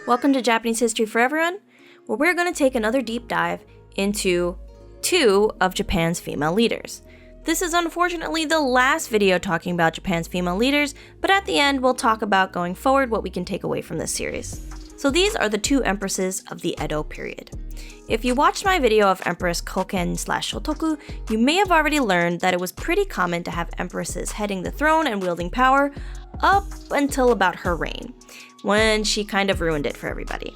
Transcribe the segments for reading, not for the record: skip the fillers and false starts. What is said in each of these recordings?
Welcome to Japanese History for Everyone, where we're going to take another deep dive into 2 of Japan's female leaders. This is unfortunately the last video talking about Japan's female leaders, but at the end we'll talk about going forward what we can take away from this series. So these are the 2 empresses of the Edo period. If you watched my video of Empress Koken/Shotoku, you may have already learned that it was pretty common to have empresses heading the throne and wielding power up until about her reign, when she kind of ruined it for everybody.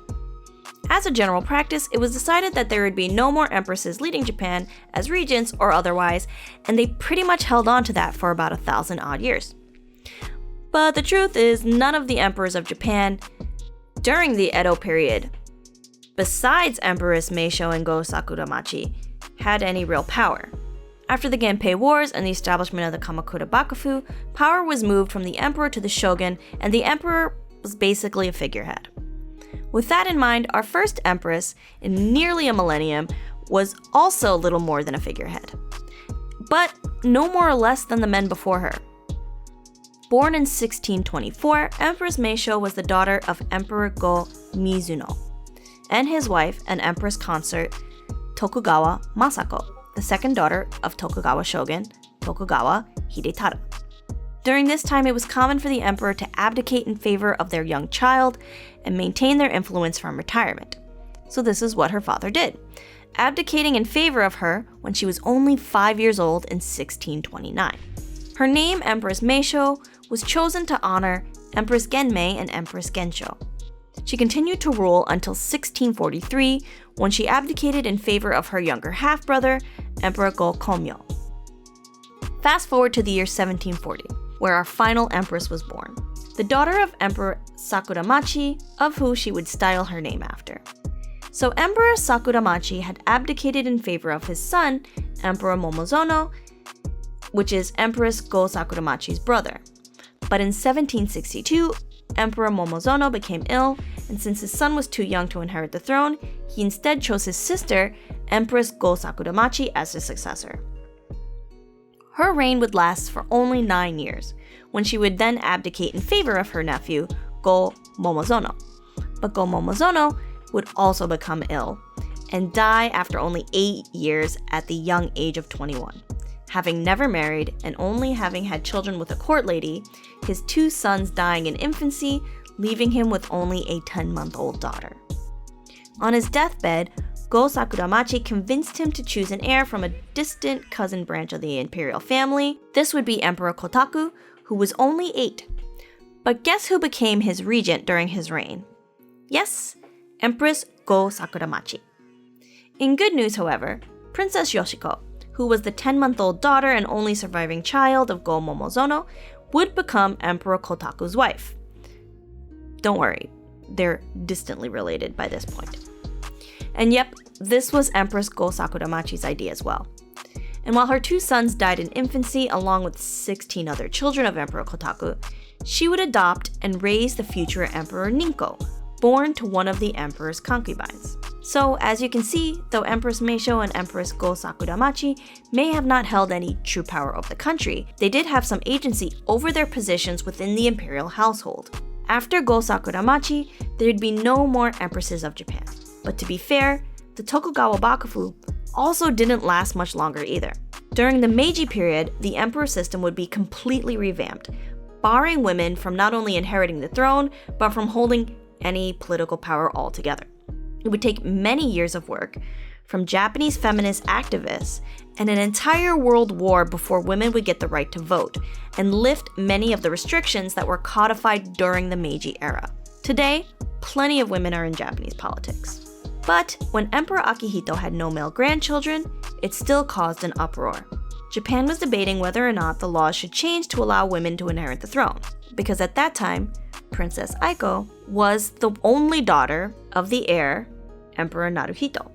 As a general practice, it was decided that there would be no more empresses leading Japan as regents or otherwise, and they pretty much held on to that for about 1,000 odd years. But the truth is, none of the emperors of Japan during the Edo period, besides Empress Meisho and Go-Sakuramachi, had any real power. After the Genpei Wars and the establishment of the Kamakura Bakufu, power was moved from the emperor to the shogun, and the emperor was basically a figurehead. With that in mind, our first empress, in nearly a millennium, was also little more than a figurehead, but no more or less than the men before her. Born in 1624, Empress Meisho was the daughter of Emperor Go-Mizuno and his wife and empress consort Tokugawa Masako, the second daughter of Tokugawa shogun Tokugawa Hidetada. During this time, it was common for the emperor to abdicate in favor of their young child and maintain their influence from retirement. So this is what her father did, abdicating in favor of her when she was only 5 years old in 1629. Her name, Empress Meisho, was chosen to honor Empress Genmei and Empress Gensho. She continued to rule until 1643, when she abdicated in favor of her younger half-brother, Emperor Go-Komyo. Fast forward to the year 1740, where our final empress was born, the daughter of Emperor Sakuramachi, of who she would style her name after. So Emperor Sakuramachi had abdicated in favor of his son, Emperor Momozono, which is Empress Go-Sakuramachi's brother. But in 1762, Emperor Momozono became ill, and since his son was too young to inherit the throne, he instead chose his sister, Empress Go-Sakuramachi, as his successor. Her reign would last for only 9 years, when she would then abdicate in favor of her nephew, Go-Momozono. But Go-Momozono would also become ill and die after only 8 years at the young age of 21. Having never married and only having had children with a court lady, his 2 sons dying in infancy, leaving him with only a 10-month-old daughter. On his deathbed, Go-Sakuramachi convinced him to choose an heir from a distant cousin branch of the imperial family. This would be Emperor Kotaku, who was only 8. But guess who became his regent during his reign? Yes, Empress Go-Sakuramachi. In good news, however, Princess Yoshiko, who was the 10-month-old daughter and only surviving child of Go-Momozono, would become Emperor Kotaku's wife. Don't worry, they're distantly related by this point. And yep, this was Empress Go-Sakuramachi's idea as well. And while her 2 sons died in infancy along with 16 other children of Emperor Kotaku, she would adopt and raise the future Emperor Ninko, born to one of the emperor's concubines. So, as you can see, though Empress Meisho and Empress Go-Sakuramachi may have not held any true power over the country, they did have some agency over their positions within the imperial household. After Go-Sakuramachi, there'd be no more empresses of Japan. But to be fair, the Tokugawa Bakufu also didn't last much longer either. During the Meiji period, the emperor system would be completely revamped, barring women from not only inheriting the throne, but from holding any political power altogether. It would take many years of work, from Japanese feminist activists, and an entire world war before women would get the right to vote, and lift many of the restrictions that were codified during the Meiji era. Today, plenty of women are in Japanese politics. But when Emperor Akihito had no male grandchildren, it still caused an uproar. Japan was debating whether or not the laws should change to allow women to inherit the throne, because at that time, Princess Aiko was the only daughter of the heir, Emperor Naruhito.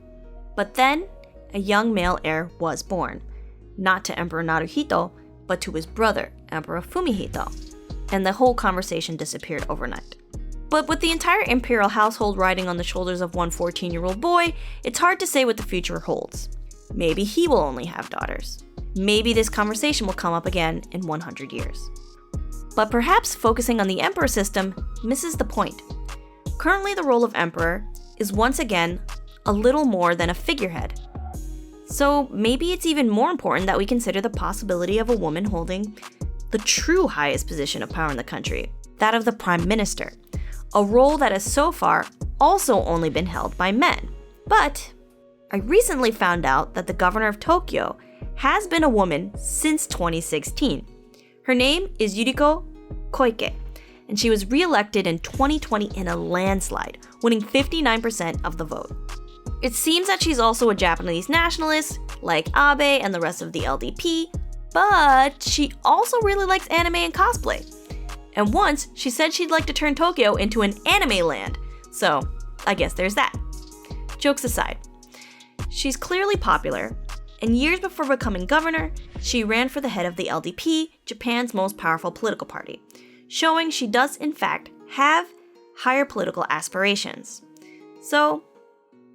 But then, a young male heir was born, not to Emperor Naruhito, but to his brother, Emperor Fumihito, and the whole conversation disappeared overnight. But with the entire imperial household riding on the shoulders of one 14-year-old boy, it's hard to say what the future holds. Maybe he will only have daughters. Maybe this conversation will come up again in 100 years. But perhaps focusing on the emperor system misses the point. currently the role of emperor is once again a little more than a figurehead. So maybe it's even more important that we consider the possibility of a woman holding the true highest position of power in the country, that of the prime minister, a role that has so far also only been held by men. But I recently found out that the governor of Tokyo has been a woman since 2016. Her name is Yuriko Koike, and she was re-elected in 2020 in a landslide, winning 59% of the vote. It seems that she's also a Japanese nationalist, like Abe and the rest of the LDP, but she also really likes anime and cosplay. And once, she said she'd like to turn Tokyo into an anime land, so I guess there's that. Jokes aside, she's clearly popular, and years before becoming governor, she ran for the head of the LDP, Japan's most powerful political party, showing she does in fact have higher political aspirations. So,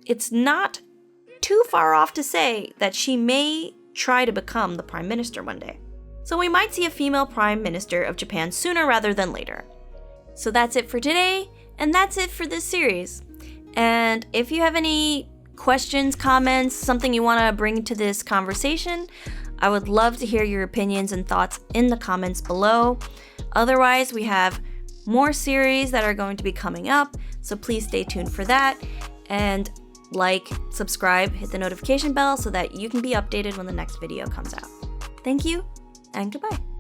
it's not too far off to say that she may try to become the prime minister one day. So we might see a female prime minister of Japan sooner rather than later. So that's it for today, and that's it for this series. And if you have any questions, comments, something you want to bring to this conversation, I would love to hear your opinions and thoughts in the comments below. Otherwise, we have more series that are going to be coming up, so please stay tuned for that. And like, subscribe, hit the notification bell so that you can be updated when the next video comes out. Thank you, and goodbye.